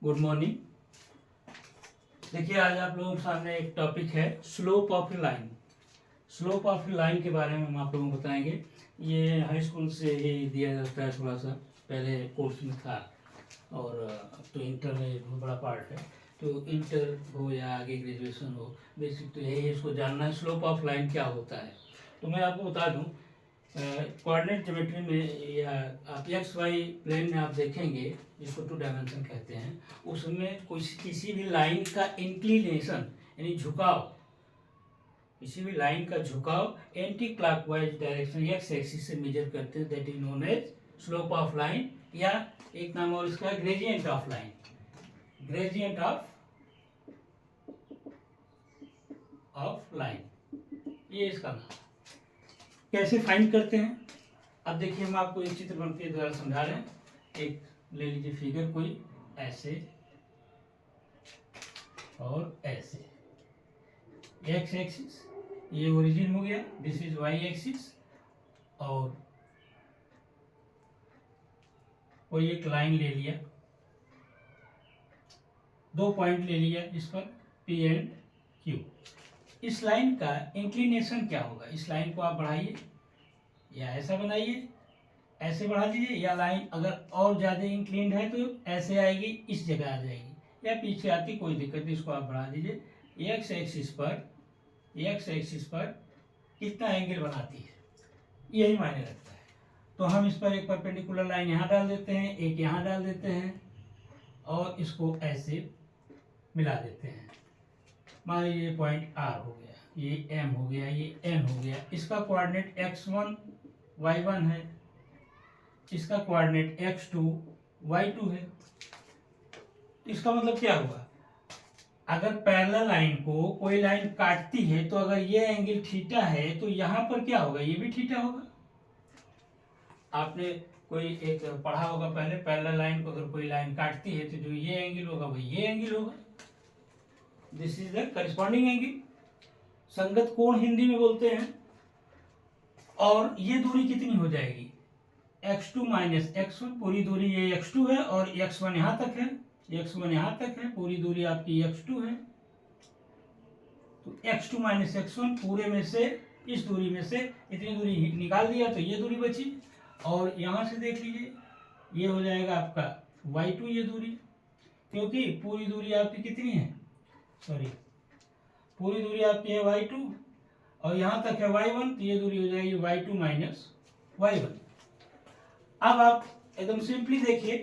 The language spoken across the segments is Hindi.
Good morning. देखिए आज आप लोगों के सामने एक टॉपिक है slope of line. Slope of line के बारे में हम आप लोगों को बताएंगे। ये हाई स्कूल से ही दिया जाता है, थोड़ा सा पहले कोर्स में था और अब तो इंटर में बहुत बड़ा पार्ट है। तो इंटर हो या आगे ग्रेजुएशन हो, बेसिक तो यही है, इसको जानना है स्लोप ऑफ लाइन क्या होता है। तो मैं आपको बता दूं, कोऑर्डिनेट ज्योमेट्री में या आप एक्स वाई प्लेन में आप देखेंगे, जिसको 2 डायमेंशन कहते हैं, उसमें किसी भी लाइन का इंक्लिनेशन यानी झुकाव, किसी भी लाइन का झुकाव anti clockwise direction x axis से मेजर करते हैं, that is known as slope of line, या एक नाम और इसका gradient of line, gradient of line, ये इसका नाम। कैसे फाइंड करते हैं, अब देखिए हम आपको एक चित्र बन के द्वारा समझा रहे हैं। एक ले लीजिए फिगर, कोई ऐसे और ऐसे, एक्स एक्सिस ये ओरिजिन हो गया, दिस इज वाई एक्सिस, और कोई एक लाइन ले लिया, 2 पॉइंट ले लिया इस पर पी एंड क्यू। इस लाइन का इंक्लिनेशन क्या होगा, इस लाइन को आप बढ़ाइए या ऐसा बनाइए, ऐसे बढ़ा दीजिए, या लाइन अगर और ज़्यादा इंक्लिन है तो ऐसे आएगी, इस जगह आ जाएगी, या पीछे आती, कोई दिक्कत नहीं, इसको आप बढ़ा दीजिए। एक्स एक्सिस पर कितना एंगल बनाती है, यही मायने रखता है। तो हम इस पर एक परपेंडिकुलर लाइन यहाँ डाल देते हैं, एक यहाँ डाल देते हैं, और इसको ऐसे मिला देते हैं। मान लीजिए पॉइंट आर हो गया, ये एम हो गया, ये एन हो गया। इसका कोऑर्डिनेट x1 y1 है, इसका कोऑर्डिनेट x2 y2 है। इसका मतलब क्या हुआ, अगर पैरेलल लाइन को कोई लाइन काटती है तो अगर ये एंगल थीटा है तो यहाँ पर क्या होगा, ये भी थीटा होगा। आपने कोई एक पढ़ा होगा पहले, पैरेलल लाइन को अगर कोई लाइन काटती है तो जो ये एंगल होगा वही ये एंगल होगा, this is the corresponding angle, संगत कोण हिंदी में बोलते हैं। और ये दूरी कितनी हो जाएगी, x2 माइनस x1, पूरी दूरी ये x2 है और x1 यहाँ तक है, x1 यहाँ तक है, पूरी दूरी आपकी x2 है। तो x2 माइनस x1 पूरे में से, इस दूरी में से इतनी दूरी निकाल दिया तो ये दूरी बची, और यहाँ से देख लीजिए ये हो जाएगा आपका y2 ये दूरी, क्योंकि पूरी दूरी आपकी कितनी है, सॉरी पूरी दूरी आपकी है y2 और यहाँ तक है y1, तो ये दूरी हो जाएगी y2 माइनस y1। अब आप एकदम सिंपली देखिए,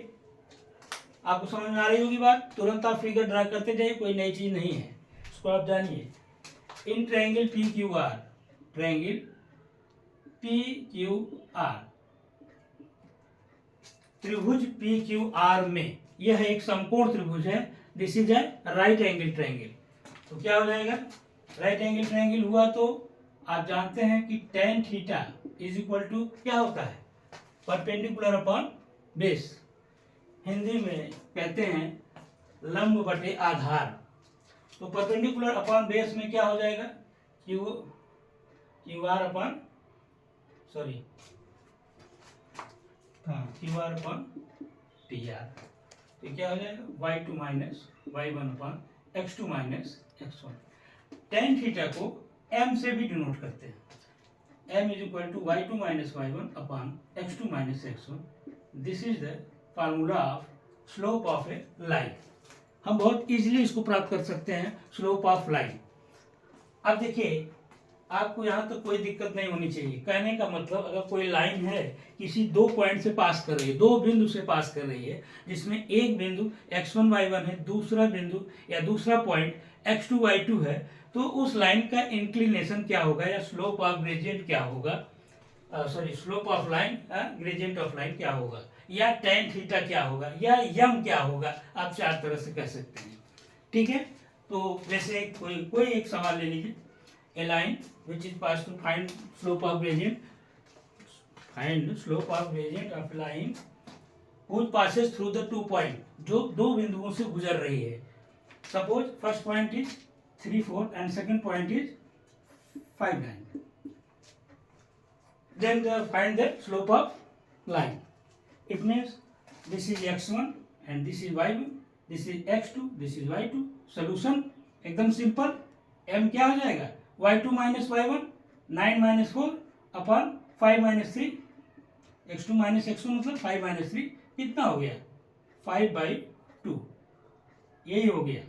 आपको समझ में आ रही होगी बात, तुरंत आप फिगर ड्रा करते जाइए, कोई नई चीज नहीं है, इसको आप जानिए। In triangle P Q R, triangle P Q R, त्रिभुज पी क्यू आर में यह एक समकोण त्रिभुज है, this is a right angle triangle. तो क्या हो जाएगा, राइट एंगल ट्रायंगल हुआ तो आप जानते हैं कि tan theta is equal to क्या होता है, परपेंडिकुलर अपॉन बेस, हिंदी में कहते हैं लंब बटे आधार। तो परपेंडिकुलर अपॉन बेस में क्या हो जाएगा, क्यू आर अपॉन, सॉरी हाँ Q R upon T R. तो क्या हो जाएगा y2 minus y1 upon x2 minus x1। tan theta को m से भी डिनोट करते हैं, m is equal to y2 minus y1 upon x2 minus x1। This is the formula of slope of a line. हम बहुत इजीली इसको प्राप्त कर सकते हैं, स्लोप ऑफ लाइन। अब देखिए आपको यहाँ तक कोई दिक्कत नहीं होनी चाहिए, कहने का मतलब अगर कोई लाइन है किसी 2 पॉइंट से पास कर रही है, 2 बिंदु से पास कर रही है, जिसमें एक बिंदु x1 y1 है, दूसरा बिंदु या दूसरा पॉइंट x2 y2 है, तो उस लाइन का इंक्लिनेशन क्या होगा या स्लोप ऑफ ग्रेडियंट क्या होगा, sorry slope of line, gradient of line क्या होगा, या tan थीटा क्या होगा, या यम क्या होगा, आप 4 तरह से कह सकते हैं। ठीक है, तो जैसे कोई एक सवाल ले लीजिए, a line which is passed through, find slope of gradient, find slope of gradient of line which passes through the 2 point, जो 2 बिंदुओं से गुजर रही है। Suppose first point is 3 4 and second point is 5 9, then find the slope of line. It means this is x1 and this is y1, this is x2, this is y2। Solution एकदम सिंपल, m क्या हो जाएगा, y2 minus y1, 9 minus 4 upon 5 minus 3, x2 minus x1 मतलब 5 माइनस 3, कितना हो गया 5/2, यही हो गया।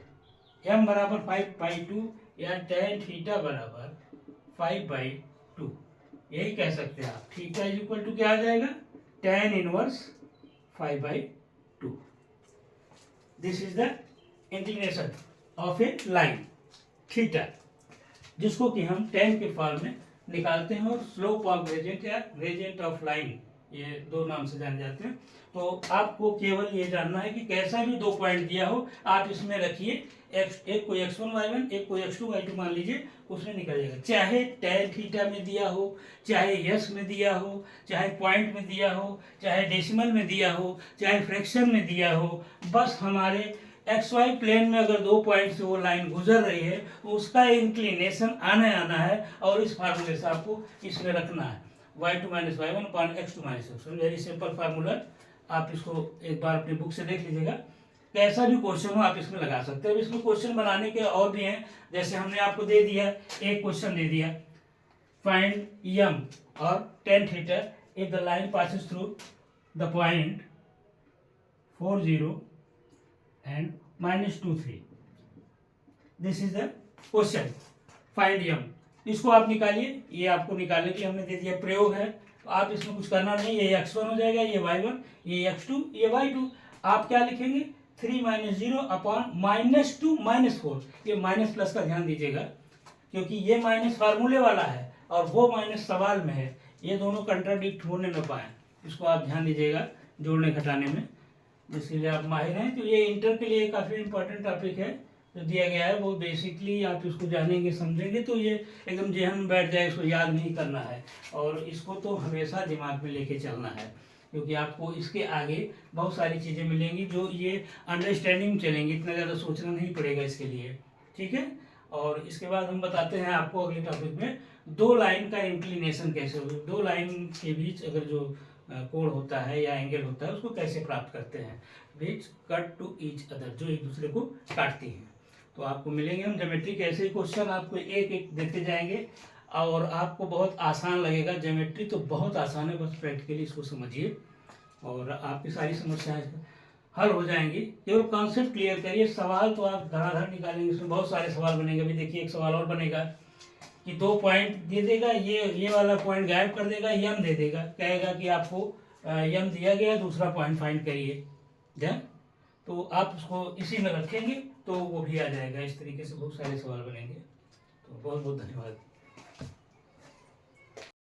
m बराबर 5/2 या tan थीटा बराबर 5/2, यही कह सकते हैं आप। थीटा इज इक्वल टू क्या आ जाएगा, tan inverse 5/2। This is the inclination of a line theta, जिसको कि हम tan के फॉर्म में निकालते हैं, और स्लोप ऑफ ग्रेडियंट या ग्रेडियंट ऑफ लाइन, ये दो नाम से जाने जाते हैं। तो आपको केवल ये जानना है कि कैसा भी दो पॉइंट दिया हो आप इसमें रखिए, एक को x1 y1, एक को x2 y2 मान लीजिए, उसमें निकल जाएगा। चाहे tan थीटा में दिया हो, चाहे यस में दिया हो, चाहे पॉइंट में दिया हो, चाहे डेसिमल में दिया हो, चाहे फ्रैक्शन में दिया हो, बस हमारे XY प्लेन में अगर दो पॉइंट से वो लाइन गुजर रही है तो उसका इंक्लिनेशन आना है, और इस फार्मूले से आपको इसमें रखना है y2 minus y1 upon x2 minus x1। Very simple formula, आप इसको एक बार अपनी बुक से देख लीजिएगा। कैसा भी क्वेश्चन हो आप इसमें लगा सकते हैं। अब इसमें क्वेश्चन बनाने के और भी हैं, जैसे हमने आपको दे दिया, एक क्वेश्चन दे दिया, फाइंड m और tan theta if the line passes through the point 4 0 and -2 3। This is the question, find m। इसको आप निकालिए, ये आपको निकालने के लिए हमने दे दिया, प्रयोग है, तो आप इसमें कुछ करना नहीं, ये x1 हो जाएगा, ये y1, ये x2, ये y2। आप क्या लिखेंगे, 3 - 0 अपॉन -2 - 4। ये माइनस प्लस का ध्यान दीजिएगा, क्योंकि ये माइनस फार्मूले वाला है और वो माइनस सवाल में है, ये दोनों कंट्राडिक्ट होने न पाए, इसको आप ध्यान दीजिएगा जोड़ने घटाने में, जिसके लिए आप माहिर हैं। तो ये इंटर के लिए काफ़ी इंपॉर्टेंट टॉपिक है जो दिया गया है, वो बेसिकली आप इसको जानेंगे समझेंगे तो ये एकदम जेहन में बैठ जाए, इसको याद नहीं करना है, और इसको तो हमेशा दिमाग में लेके चलना है, क्योंकि आपको इसके आगे बहुत सारी चीज़ें मिलेंगी जो ये अंडरस्टैंडिंग चलेंगी, इतना ज़्यादा सोचना नहीं पड़ेगा इसके लिए, ठीक है। और इसके बाद हम बताते हैं आपको अगले टॉपिक में दो लाइन का इंक्लिनेशन कैसे होगा, दो लाइन के बीच अगर जो कोण होता है या एंगल होता है उसको कैसे प्राप्त करते हैं, which cut to each other, जो एक दूसरे को काटती हैं। तो आपको मिलेंगे हम ज्योमेट्री के ऐसे ही क्वेश्चन, आपको एक एक देते जाएंगे और आपको बहुत आसान लगेगा। ज्योमेट्री तो बहुत आसान है, बस प्रैक्टिकली इसको समझिए और आपकी सारी समस्याएं हल हो जाएंगी। केवल कॉन्सेप्ट क्लियर करिए, सवाल तो आप धड़ाधड़ निकालेंगे, इसमें बहुत सारे सवाल बनेंगे। अभी देखिए एक सवाल और बनेगा कि दो पॉइंट दे देगा, ये वाला पॉइंट गायब कर देगा, यम दे देगा, कहेगा कि आपको यम दिया गया, दूसरा पॉइंट फाइंड करिए, देन तो आप उसको इसी में रखेंगे तो वो भी आ जाएगा। इस तरीके से बहुत सारे सवाल बनेंगे। तो बहुत बहुत धन्यवाद।